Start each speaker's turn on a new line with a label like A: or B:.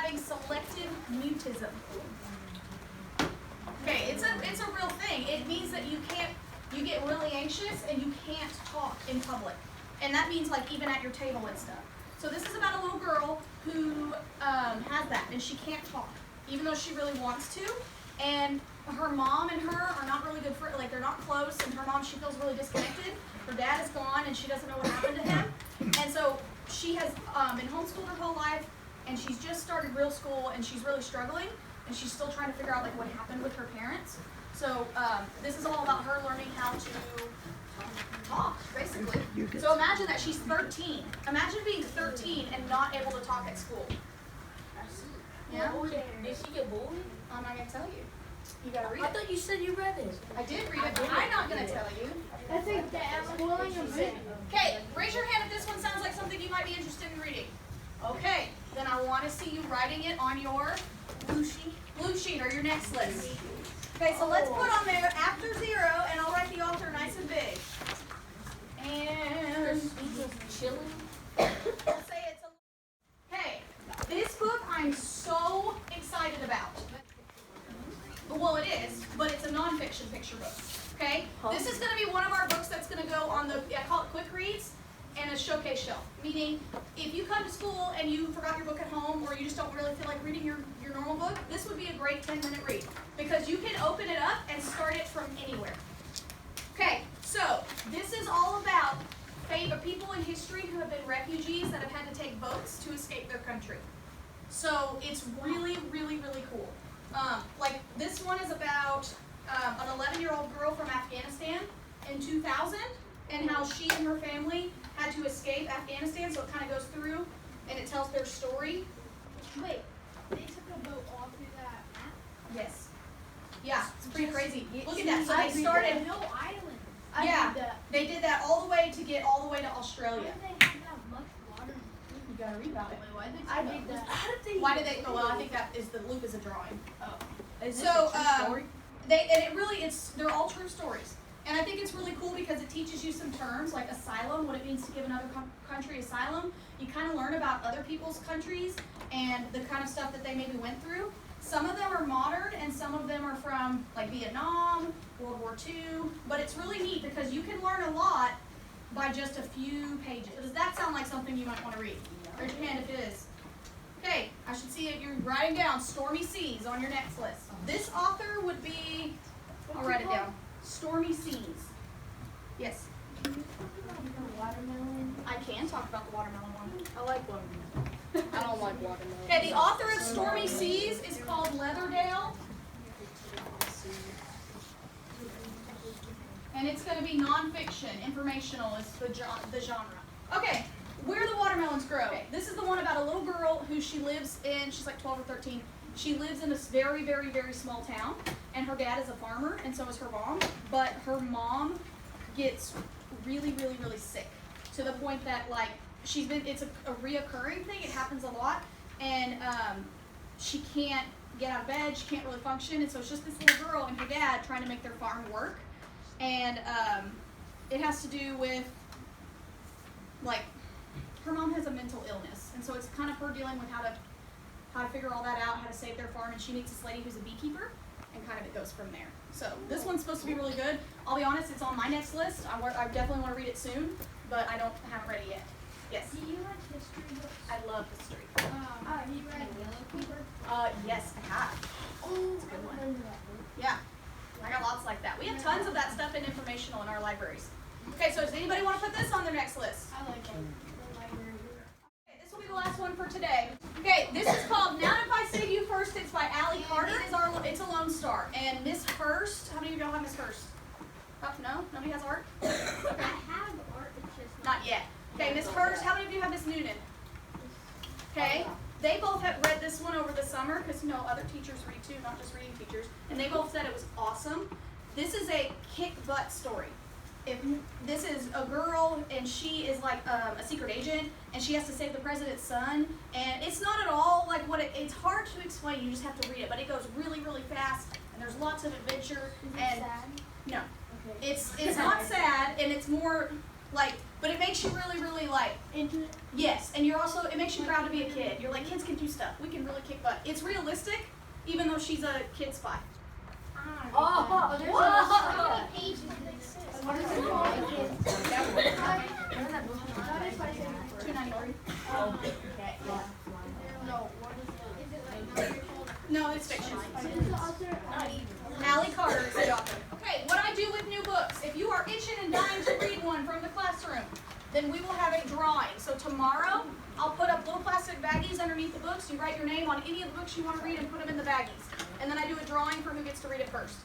A: having selective mutism. Okay, it's a real thing. It means that you get really anxious and you can't talk in public. And that means like even at your table and stuff. So this is about a little girl who has that, and she can't talk, even though she really wants to. And her mom and her are not really good friends, like they're not close, and her mom, she feels really disconnected. Her dad is gone, and she doesn't know what happened to him. And so she has been homeschooled her whole life, and she's just started real school, and she's really struggling, and she's still trying to figure out like what happened with her parents. So this is all about her learning how to talk, basically. So imagine that she's 13. Imagine being 13 and not able to talk at school. Yeah?
B: Did she get bullied?
A: I'm not going to tell you. You got to read
B: I
A: it.
B: thought you said you read it.
A: I did read it, but I'm not going to tell you.
C: I think that schooling a bit.
A: Okay, raise your hand if this one sounds like something you might be interested in reading. Okay, then I want to see you writing it on your blue sheet or your next list. Okay, so let's put on there after 0, and I'll write the author nice and big. And
B: Chilling.
A: I'll say it's a... Okay, this book I'm so excited about. Well, it is, but it's a nonfiction picture book. Okay? This is going to be one of our books that's going to go on the, I call it quick reads, and a showcase shelf. Meaning, if you come to school and you forgot your book at home, or you just don't really feel like reading your normal book, this would be a great 10-minute read. Because you can open it up and start it from anywhere. Okay, so this is all about people in history who have been refugees that have had to take boats to escape their country. So it's really, really, really cool. Like this one is about an 11-year-old girl from Afghanistan in 2000 and how she and her family had to escape Afghanistan. So it kind of goes through and it tells their story.
C: Wait, they took a boat all through that map?
A: Yes. Yeah, it's pretty crazy. Look at
C: See,
A: that. So they started.
C: No island.
A: Yeah, they did that all the way to get all the way to
C: Why
A: Australia.
C: did they have that much water?
A: You gotta read about it.
C: Why did they
B: I
C: take
B: did
C: that?
B: that.
A: Why did they? Oh, well, I think that is the loop is a drawing.
C: Oh.
B: Is this
A: So
B: a true story?
A: they're all true stories, and I think it's really cool because it teaches you some terms like asylum, what it means to give another country asylum. You kind of learn about other people's countries and the kind of stuff that they maybe went through. Some of them are modern, and some of them are from like Vietnam, World War II. But it's really neat because you can learn a lot by just a few pages. So does that sound like something you might want to read? Raise your hand if it is. Okay, I should see it. You're writing down Stormy Seas on your next list. This author would be, I'll write it down, Stormy Seas. Yes?
C: Watermelon.
A: I can talk about the watermelon one.
B: I like watermelon. I don't like watermelon.
A: Okay, the author of Stormy Seas is called Leatherdale. And it's going to be nonfiction. Informational is the genre. Okay, where the watermelons grow. Okay, this is the one about a little girl who she lives in, she's like 12 or 13. She lives in this very, very, very small town. And her dad is a farmer, and so is her mom. But her mom gets really, really, really sick. To the point that, like, it's a reoccurring thing. It happens a lot. And she can't get out of bed. She can't really function. And so it's just this little girl and her dad trying to make their farm work. And it has to do with, like, her mom has a mental illness. And so it's kind of her dealing with how to figure all that out, how to save their farm. And she meets this lady who's a beekeeper. And kind of it goes from there. So this one's supposed to be really good. I'll be honest, it's on my next list. I definitely want to read it soon, but I haven't read it yet. Yes?
C: Do you like history books?
A: I love history.
C: Have you read Yellow Fever?
A: Yes, I have.
C: Oh,
A: It's a good one. Yeah, I got lots like that. We have tons of that stuff in informational in our libraries. Okay, so does anybody want to put this on their next list?
C: I like it. The library.
A: Okay, this will be the last one for today. Okay, this is called Now If I Save You First. It's by Allie Carter. It's a Lone Star. And Miss Hurst, how many of y'all have Miss Hurst? Oh, no? Nobody has art?
C: I have art, it's just
A: Not yet. Okay, Miss Hurst, how many of you have Miss Noonan? Okay, they both have read this one over the summer because, you know, other teachers read too, not just reading teachers. And they both said it was awesome. This is a kick-butt story. This is a girl, and she is like a secret agent, and she has to save the president's son. And it's not at all like it's hard to explain. You just have to read it, but it goes really, really fast, and there's lots of adventure.
C: Is it
A: And
C: sad?
A: no,
C: Okay.
A: it's not sad, and it's more Like, but it makes you really, really like,
C: Into it.
A: yes, and you're also, it makes you proud to be a kid. You're like, kids can do stuff. We can really kick butt. It's realistic, even though she's a kid spy.
B: Oh,
C: There's
B: whoa.
C: how many pages did they say?
A: What is it called?
C: That is by saying
A: $2.93.
C: no. What is it like? Now you're called.
A: No, it's fiction.
C: What is the author?
A: Allie Carter is the author. Okay, what I do with new books. If you are itching and dying to read one from the classroom, then we will have a drawing. So tomorrow, I'll put up little plastic baggies underneath the books. You write your name on any of the books you want to read and put them in the baggies. And then I do a drawing for who gets to read it first.